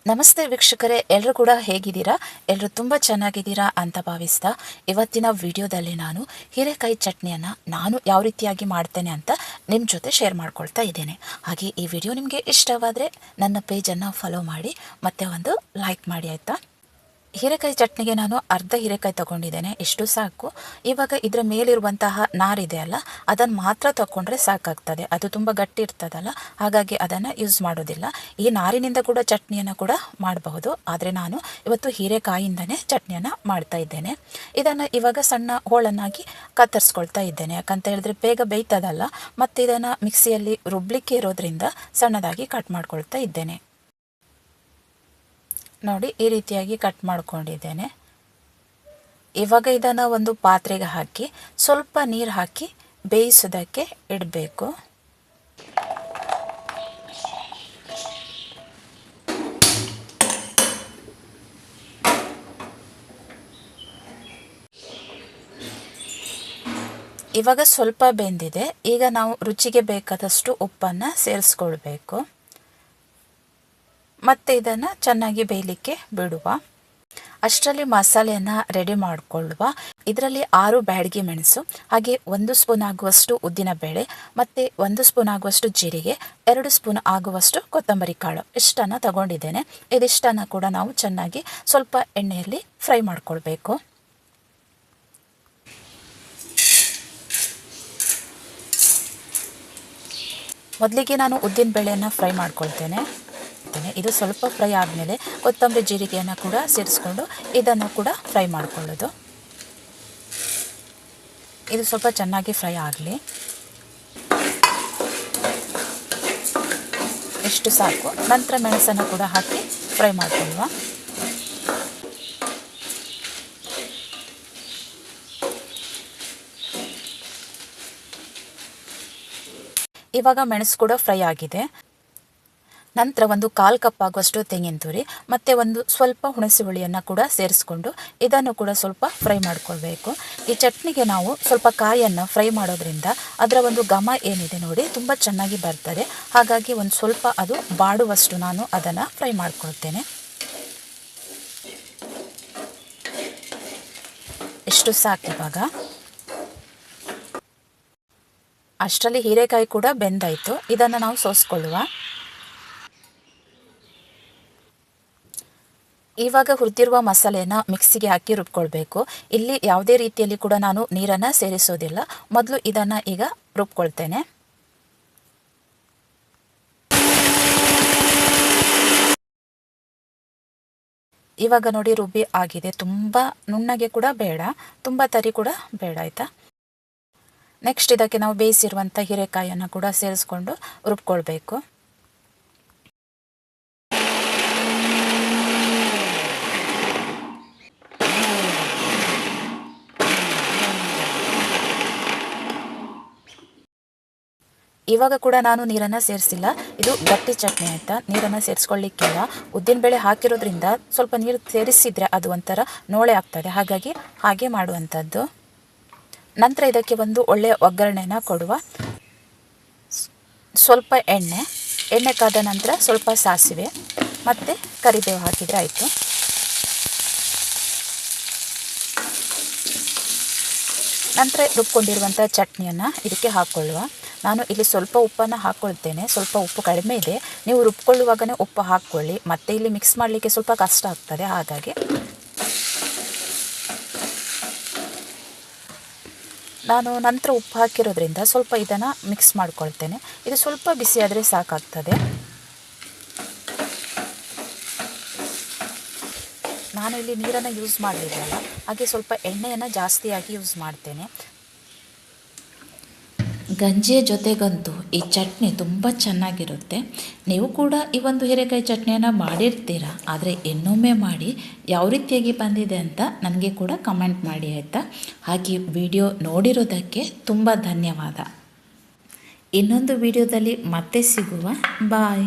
ನಮಸ್ತೆ ವೀಕ್ಷಕರೇ, ಎಲ್ಲರೂ ಕೂಡ ಹೇಗಿದ್ದೀರಾ? ಎಲ್ಲರೂ ತುಂಬ ಚೆನ್ನಾಗಿದ್ದೀರಾ ಅಂತ ಭಾವಿಸ್ತಾ ಇವತ್ತಿನ ವಿಡಿಯೋದಲ್ಲಿ ನಾನು ಹೀರೆಕಾಯಿ ಚಟ್ನಿಯನ್ನು ನಾನು ಯಾವ ರೀತಿಯಾಗಿ ಮಾಡ್ತೇನೆ ಅಂತ ನಿಮ್ಮ ಜೊತೆ ಶೇರ್ ಮಾಡ್ಕೊಳ್ತಾ ಇದ್ದೇನೆ. ಹಾಗೆ ಈ ವಿಡಿಯೋ ನಿಮಗೆ ಇಷ್ಟವಾದರೆ ನನ್ನ ಪೇಜನ್ನು ಫಾಲೋ ಮಾಡಿ ಮತ್ತು ಒಂದು ಲೈಕ್ ಮಾಡಿ ಆಯಿತಾ. ಹೀರೆಕಾಯಿ ಚಟ್ನಿಗೆ ನಾನು ಅರ್ಧ ಹೀರೆಕಾಯಿ ತಗೊಂಡಿದ್ದೇನೆ, ಎಷ್ಟು ಸಾಕು. ಇವಾಗ ಇದರ ಮೇಲಿರುವಂತಹ ನಾರಿದೆ ಅಲ್ಲ, ಅದನ್ನು ಮಾತ್ರ ತಗೊಂಡ್ರೆ ಸಾಕಾಗ್ತದೆ. ಅದು ತುಂಬ ಗಟ್ಟಿ ಇರ್ತದಲ್ಲ, ಹಾಗಾಗಿ ಅದನ್ನು ಯೂಸ್ ಮಾಡೋದಿಲ್ಲ. ಈ ನಾರಿನಿಂದ ಕೂಡ ಚಟ್ನಿಯನ್ನು ಕೂಡ ಮಾಡಬಹುದು, ಆದರೆ ನಾನು ಇವತ್ತು ಹೀರೆಕಾಯಿಂದನೇ ಚಟ್ನಿಯನ್ನು ಮಾಡ್ತಾ ಇದ್ದೇನೆ. ಇದನ್ನು ಇವಾಗ ಸಣ್ಣ ಹೋಳನ್ನಾಗಿ ಕತ್ತರಿಸ್ಕೊಳ್ತಾ ಇದ್ದೇನೆ, ಯಾಕಂತ ಹೇಳಿದ್ರೆ ಬೇಗ ಬೇಯ್ತದಲ್ಲ, ಮತ್ತು ಇದನ್ನು ಮಿಕ್ಸಿಯಲ್ಲಿ ರುಬ್ಲಿಕ್ಕೆ ಇರೋದ್ರಿಂದ ಸಣ್ಣದಾಗಿ ಕಟ್ ಮಾಡ್ಕೊಳ್ತಾ ಇದ್ದೇನೆ. ನೋಡಿ, ಈ ರೀತಿಯಾಗಿ ಕಟ್ ಮಾಡ್ಕೊಂಡಿದ್ದೇನೆ. ಇವಾಗ ಇದನ್ನು ಒಂದು ಪಾತ್ರೆಗೆ ಹಾಕಿ ಸ್ವಲ್ಪ ನೀರು ಹಾಕಿ ಬೇಯಿಸೋದಕ್ಕೆ ಇಡಬೇಕು. ಇವಾಗ ಸ್ವಲ್ಪ ಬೆಂದಿದೆ. ಈಗ ನಾವು ರುಚಿಗೆ ಬೇಕಾದಷ್ಟು ಉಪ್ಪನ್ನು ಸೇರಿಸ್ಕೊಳ್ಬೇಕು ಮತ್ತು ಇದನ್ನು ಚೆನ್ನಾಗಿ ಬೇಯಲಿಕ್ಕೆ ಬಿಡುವ. ಅಷ್ಟರಲ್ಲಿ ಮಸಾಲೆಯನ್ನು ರೆಡಿ ಮಾಡಿಕೊಳ್ಳುವ. ಇದರಲ್ಲಿ 6 ಬ್ಯಾಡಗಿ ಮೆಣಸು, ಹಾಗೆ 1 ಸ್ಪೂನ್ ಆಗುವಷ್ಟು ಉದ್ದಿನಬೇಳೆ ಮತ್ತು 1 ಸ್ಪೂನ್ ಆಗುವಷ್ಟು ಜೀರಿಗೆ, 2 ಸ್ಪೂನ್ ಆಗುವಷ್ಟು ಕೊತ್ತಂಬರಿ ಕಾಳು ಇಷ್ಟನ್ನು ತಗೊಂಡಿದ್ದೇನೆ. ಇದಿಷ್ಟನ್ನು ಕೂಡ ನಾವು ಚೆನ್ನಾಗಿ ಸ್ವಲ್ಪ ಎಣ್ಣೆಯಲ್ಲಿ ಫ್ರೈ ಮಾಡಿಕೊಳ್ಬೇಕು. ಮೊದಲಿಗೆ ನಾನು ಉದ್ದಿನ ಬೇಳೆಯನ್ನು ಫ್ರೈ ಮಾಡ್ಕೊಳ್ತೇನೆ. ಇದು ಸ್ವಲ್ಪ ಫ್ರೈ ಆದಮೇಲೆ ಕೊತ್ತಂಬರಿ ಜೀರಿಗೆಯನ್ನು ಕೂಡ ಸೇರಿಸ್ಕೊಂಡು ಇದನ್ನು ಕೂಡ ಫ್ರೈ ಮಾಡಿಕೊಳ್ಳೋದು. ಇದು ಸ್ವಲ್ಪ ಚೆನ್ನಾಗಿ ಫ್ರೈ ಆಗಲಿ, ಎಷ್ಟು ಸಾಕು. ನಂತರ ಮೆಣಸನ್ನು ಕೂಡ ಹಾಕಿ ಫ್ರೈ ಮಾಡಿಕೊಳ್ಳುವ. ಇವಾಗ ಮೆಣಸು ಕೂಡ ಫ್ರೈ ಆಗಿದೆ. ನಂತರ ಒಂದು 1/4 ಕಪ್ ಆಗುವಷ್ಟು ತೆಂಗಿನ ತುರಿ ಮತ್ತು ಒಂದು ಸ್ವಲ್ಪ ಹುಣಸೆ ಹುಳಿಯನ್ನು ಕೂಡ ಸೇರಿಸ್ಕೊಂಡು ಇದನ್ನು ಕೂಡ ಸ್ವಲ್ಪ ಫ್ರೈ ಮಾಡ್ಕೊಳ್ಬೇಕು. ಈ ಚಟ್ನಿಗೆ ನಾವು ಸ್ವಲ್ಪ ಕಾಯನ್ನು ಫ್ರೈ ಮಾಡೋದ್ರಿಂದ ಅದರ ಒಂದು ಘಮ ಏನಿದೆ ನೋಡಿ ತುಂಬ ಚೆನ್ನಾಗಿ ಬರ್ತದೆ. ಹಾಗಾಗಿ ಒಂದು ಸ್ವಲ್ಪ ಅದು ಬಾಡುವಷ್ಟು ನಾನು ಅದನ್ನು ಫ್ರೈ ಮಾಡ್ಕೊಳ್ತೇನೆ. ಎಷ್ಟು ಸಾಕು. ಇವಾಗ ಅಷ್ಟರಲ್ಲಿ ಹೀರೆಕಾಯಿ ಕೂಡ ಬೆಂದಾಯಿತು. ಇದನ್ನು ನಾವು ಸೋಸ್ಕೊಳ್ಳುವ. ಇವಾಗ ಹುರಿದಿರುವ ಮಸಾಲೆಯನ್ನು ಮಿಕ್ಸಿಗೆ ಹಾಕಿ ರುಬ್ಕೊಳ್ಬೇಕು. ಇಲ್ಲಿ ಯಾವುದೇ ರೀತಿಯಲ್ಲಿ ಕೂಡ ನಾನು ನೀರನ್ನು ಸೇರಿಸೋದಿಲ್ಲ. ಮೊದಲು ಇದನ್ನು ಈಗ ರುಬ್ಕೊಳ್ತೇನೆ. ಇವಾಗ ನೋಡಿ ರುಬ್ಬಿ ಆಗಿದೆ. ತುಂಬ ನುಣ್ಣಗೆ ಕೂಡ ಬೇಡ, ತುಂಬ ತರಿ ಕೂಡ ಬೇಡ ಆಯಿತಾ. ನೆಕ್ಸ್ಟ್ ಇದಕ್ಕೆ ನಾವು ಬೇಯಿಸಿರುವಂಥ ಹೀರೆಕಾಯಿಯನ್ನು ಕೂಡ ಸೇರಿಸ್ಕೊಂಡು ರುಬ್ಕೊಳ್ಬೇಕು. ಇವಾಗ ಕೂಡ ನಾನು ನೀರನ್ನು ಸೇರಿಸಿಲ್ಲ, ಇದು ಗಟ್ಟಿ ಚಟ್ನಿ ಆಯಿತಾ, ನೀರನ್ನು ಸೇರಿಸ್ಕೊಳ್ಳಿಕ್ಕಿಲ್ಲ. ಉದ್ದಿನಬೇಳೆ ಹಾಕಿರೋದ್ರಿಂದ ಸ್ವಲ್ಪ ನೀರು ಸೇರಿಸಿದರೆ ಅದು ಒಂಥರ ನೋಳೆ ಆಗ್ತದೆ, ಹಾಗಾಗಿ ಹಾಗೆ ಮಾಡುವಂಥದ್ದು. ನಂತರ ಇದಕ್ಕೆ ಒಂದು ಒಳ್ಳೆಯ ಒಗ್ಗರಣೆನ ಕೊಡುವ. ಸ್ವಲ್ಪ ಎಣ್ಣೆ ಕಾದ ನಂತರ ಸ್ವಲ್ಪ ಸಾಸಿವೆ ಮತ್ತು ಕರಿಬೇವು ಹಾಕಿದರೆ ಆಯಿತು. ನಂತರ ರುಬ್ಕೊಂಡಿರುವಂಥ ಚಟ್ನಿಯನ್ನು ಇದಕ್ಕೆ ಹಾಕ್ಕೊಳ್ಳುವ. ನಾನು ಇಲ್ಲಿ ಸ್ವಲ್ಪ ಉಪ್ಪನ್ನು ಹಾಕ್ಕೊಳ್ತೇನೆ, ಸ್ವಲ್ಪ ಉಪ್ಪು ಕಡಿಮೆ ಇದೆ. ನೀವು ರುಬ್ಕೊಳ್ಳುವಾಗಲೇ ಉಪ್ಪು ಹಾಕ್ಕೊಳ್ಳಿ, ಮತ್ತು ಇಲ್ಲಿ ಮಿಕ್ಸ್ ಮಾಡಲಿಕ್ಕೆ ಸ್ವಲ್ಪ ಕಷ್ಟ ಆಗ್ತದೆ. ಹಾಗಾಗಿ ನಾನು ನಂತರ ಉಪ್ಪು ಹಾಕಿರೋದ್ರಿಂದ ಸ್ವಲ್ಪ ಇದನ್ನು ಮಿಕ್ಸ್ ಮಾಡ್ಕೊಳ್ತೇನೆ. ಇದು ಸ್ವಲ್ಪ ಬಿಸಿಯಾದರೆ ಸಾಕಾಗ್ತದೆ. ನಾನು ಇಲ್ಲಿ ನೀರನ್ನು ಯೂಸ್ ಮಾಡಲಿಲ್ಲ, ಹಾಗೆ ಸ್ವಲ್ಪ ಎಣ್ಣೆಯನ್ನು ಜಾಸ್ತಿಯಾಗಿ ಯೂಸ್ ಮಾಡ್ತೇನೆ. ಗಂಜಿಯ ಜೊತೆಗಂತೂ ಈ ಚಟ್ನಿ ತುಂಬ ಚೆನ್ನಾಗಿರುತ್ತೆ. ನೀವು ಕೂಡ ಈ ಒಂದು ಹೀರೆಕಾಯಿ ಚಟ್ನಿಯನ್ನು ಮಾಡಿರ್ತೀರ, ಆದರೆ ಇನ್ನೊಮ್ಮೆ ಮಾಡಿ ಯಾವ ರೀತಿಯಾಗಿ ಬಂದಿದೆ ಅಂತ ನನಗೆ ಕೂಡ ಕಮೆಂಟ್ ಮಾಡಿ ಆಯಿತಾ. ಹಾಗೆ ವಿಡಿಯೋ ನೋಡಿರೋದಕ್ಕೆ ತುಂಬ ಧನ್ಯವಾದ. ಇನ್ನೊಂದು ವಿಡಿಯೋದಲ್ಲಿ ಮತ್ತೆ ಸಿಗುವ. ಬಾಯ್.